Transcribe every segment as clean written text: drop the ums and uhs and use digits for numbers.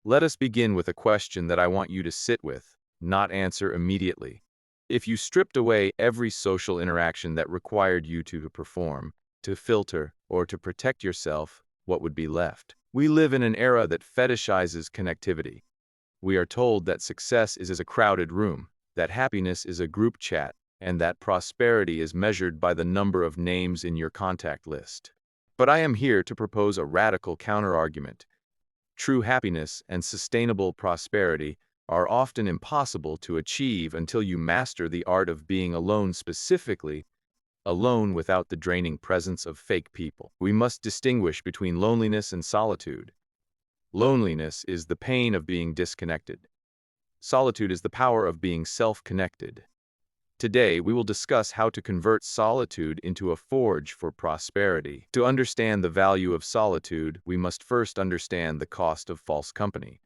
Let us begin with a question that I want you to sit with, not answer immediately. If you stripped away every social interaction that required you to perform, to filter, or to protect yourself, what would be left? We live in an era that fetishizes connectivity. We are told that success is a crowded room, that happiness is a group chat, and that prosperity is measured by the number of names in your contact list. But I am here to propose a radical counterargument. True happiness and sustainable prosperity are often impossible to achieve until you master the art of being alone, specifically alone without the draining presence of fake people. We must distinguish between loneliness and solitude. Loneliness is the pain of being disconnected. Solitude is the power of being self-connected. Today, we will discuss how to convert solitude into a forge for prosperity. To understand the value of solitude, we must first understand the cost of false company.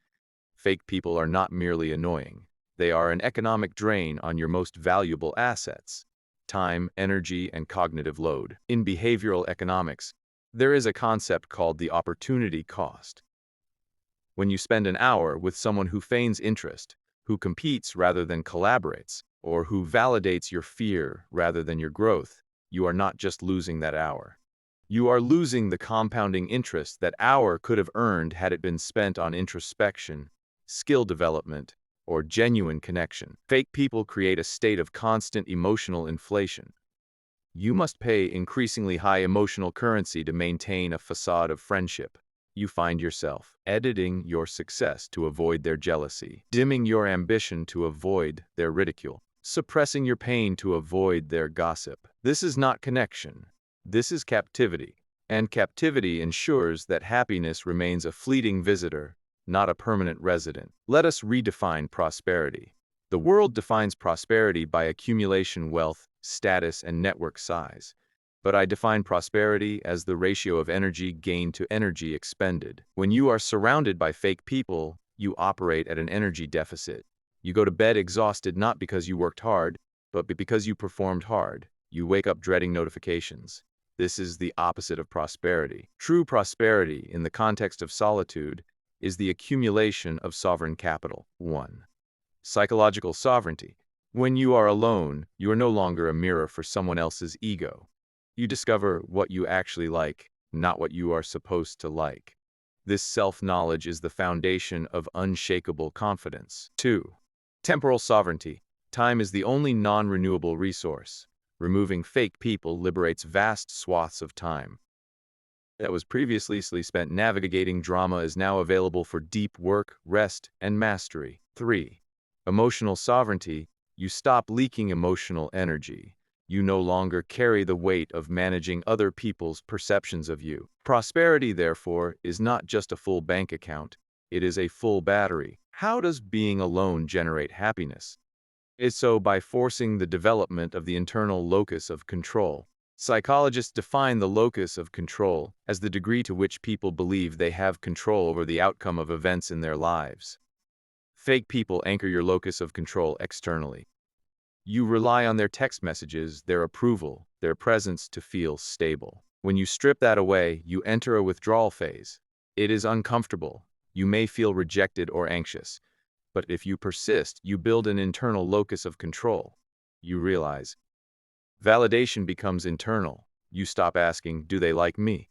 Fake people are not merely annoying. They are an economic drain on your most valuable assets: time, energy, and cognitive load. In behavioral economics, there is a concept called the opportunity cost. When you spend an hour with someone who feigns interest, who competes rather than collaborates, or who validates your fear rather than your growth, you are not just losing that hour. You are losing the compounding interest that hour could have earned had it been spent on introspection, skill development, or genuine connection. Fake people create a state of constant emotional inflation. You must pay increasingly high emotional currency to maintain a facade of friendship. You find yourself editing your success to avoid their jealousy, dimming your ambition to avoid their ridicule, suppressing your pain to avoid their gossip. This is not connection. This is captivity. And captivity ensures that happiness remains a fleeting visitor, not a permanent resident. Let us redefine prosperity. The world defines prosperity by accumulation, wealth, status, and network size. But I define prosperity as the ratio of energy gained to energy expended. When you are surrounded by fake people, you operate at an energy deficit. You go to bed exhausted not because you worked hard, but because you performed hard. You wake up dreading notifications. This is the opposite of prosperity. True prosperity, in the context of solitude, is the accumulation of sovereign capital. 1. Psychological sovereignty. When you are alone, you are no longer a mirror for someone else's ego. You discover what you actually like, not what you are supposed to like. This self-knowledge is the foundation of unshakable confidence. 2. Temporal sovereignty. Time is the only non-renewable resource. Removing fake people liberates vast swaths of time that was previously spent navigating drama is now available for deep work, rest, and mastery. 3. Emotional sovereignty. You stop leaking emotional energy. You no longer carry the weight of managing other people's perceptions of you. Prosperity, therefore, is not just a full bank account. It is a full battery. How does being alone generate happiness? It's so by forcing the development of the internal locus of control. Psychologists define the locus of control as the degree to which people believe they have control over the outcome of events in their lives. Fake people anchor your locus of control externally. You rely on their text messages, their approval, their presence to feel stable. When you strip that away, you enter a withdrawal phase. It is uncomfortable. You may feel rejected or anxious. But if you persist, you build an internal locus of control. You realize validation becomes internal. You stop asking, "Do they like me?"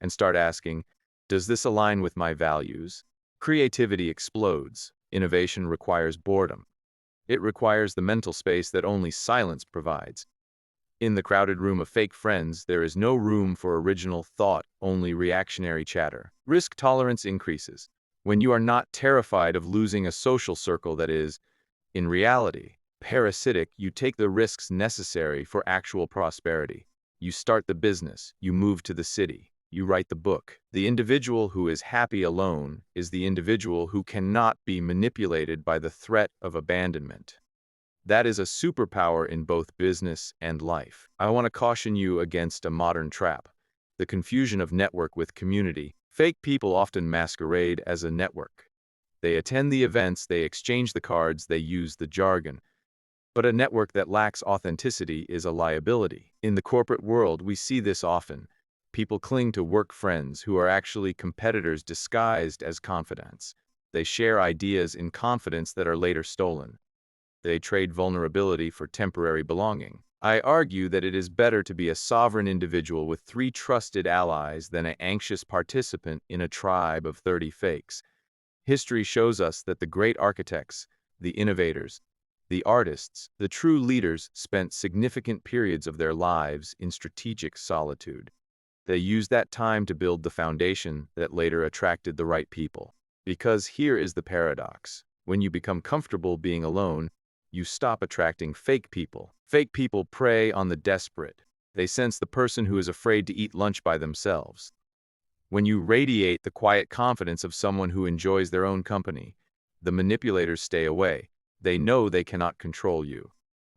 and start asking, "Does this align with my values?" Creativity explodes. Innovation requires boredom. It requires the mental space that only silence provides. In the crowded room of fake friends, there is no room for original thought, only reactionary chatter. Risk tolerance increases. When you are not terrified of losing a social circle that is, in reality, parasitic, you take the risks necessary for actual prosperity. You start the business, you move to the city, you write the book. The individual who is happy alone is the individual who cannot be manipulated by the threat of abandonment. That is a superpower in both business and life. I want to caution you against a modern trap: the confusion of network with community. Fake people often masquerade as a network. They attend the events, they exchange the cards, they use the jargon. But a network that lacks authenticity is a liability. In the corporate world, we see this often. People cling to work friends who are actually competitors disguised as confidants. They share ideas in confidence that are later stolen. They trade vulnerability for temporary belonging. I argue that it is better to be a sovereign individual with 3 trusted allies than an anxious participant in a tribe of 30 fakes. History shows us that the great architects, the innovators, the artists, the true leaders spent significant periods of their lives in strategic solitude. They used that time to build the foundation that later attracted the right people. Because here is the paradox. When you become comfortable being alone, you stop attracting fake people. Fake people prey on the desperate. They sense the person who is afraid to eat lunch by themselves. When you radiate the quiet confidence of someone who enjoys their own company, the manipulators stay away. They know they cannot control you.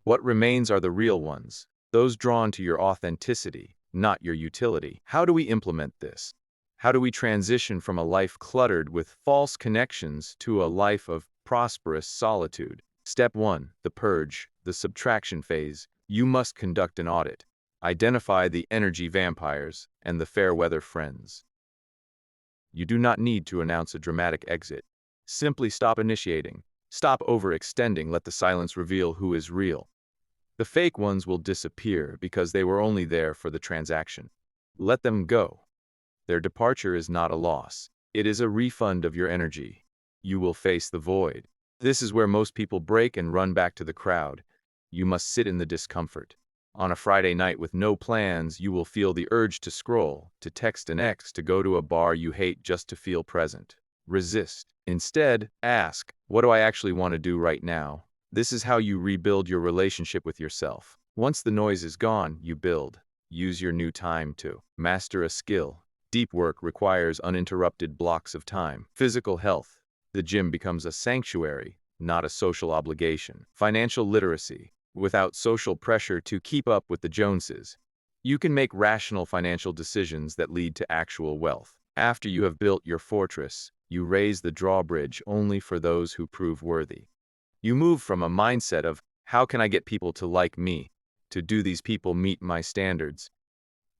What remains are the real ones, those drawn to your authenticity, not your utility. How do we implement this? How do we transition from a life cluttered with false connections to a life of prosperous solitude? Step 1. The purge, the subtraction phase. You must conduct an audit. Identify the energy vampires and the fair weather friends. You do not need to announce a dramatic exit. Simply stop initiating. Stop overextending. Let the silence reveal who is real. The fake ones will disappear because they were only there for the transaction. Let them go. Their departure is not a loss. It is a refund of your energy. You will face the void. This is where most people break and run back to the crowd. You must sit in the discomfort. On a Friday night with no plans, you will feel the urge to scroll, to text an ex, to go to a bar you hate just to feel present. Resist. Instead, ask, what do I actually want to do right now? This is how you rebuild your relationship with yourself. Once the noise is gone, you build. Use your new time to master a skill. Deep work requires uninterrupted blocks of time. Physical health. The gym becomes a sanctuary, not a social obligation. Financial literacy. Without social pressure to keep up with the Joneses, you can make rational financial decisions that lead to actual wealth. After you have built your fortress, you raise the drawbridge only for those who prove worthy. You move from a mindset of, how can I get people to like me, to do these people meet my standards?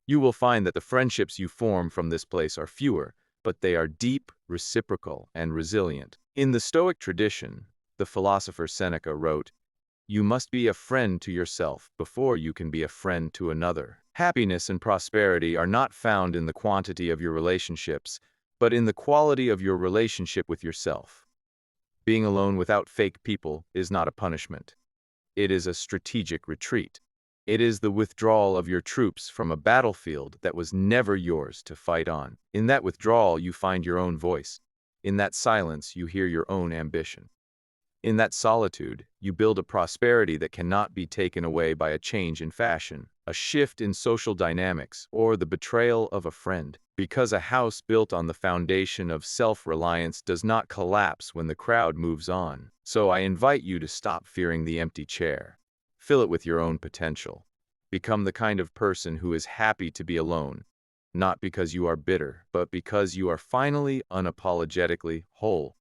You will find that the friendships you form from this place are fewer, but they are deep, reciprocal, and resilient. In the Stoic tradition, the philosopher Seneca wrote, "You must be a friend to yourself before you can be a friend to another." Happiness and prosperity are not found in the quantity of your relationships, but in the quality of your relationship with yourself. Being alone without fake people is not a punishment. It is a strategic retreat. It is the withdrawal of your troops from a battlefield that was never yours to fight on. In that withdrawal, you find your own voice. In that silence, you hear your own ambition. In that solitude, you build a prosperity that cannot be taken away by a change in fashion, a shift in social dynamics, or the betrayal of a friend. Because a house built on the foundation of self-reliance does not collapse when the crowd moves on. So I invite you to stop fearing the empty chair. Fill it with your own potential. Become the kind of person who is happy to be alone, not because you are bitter, but because you are finally unapologetically whole.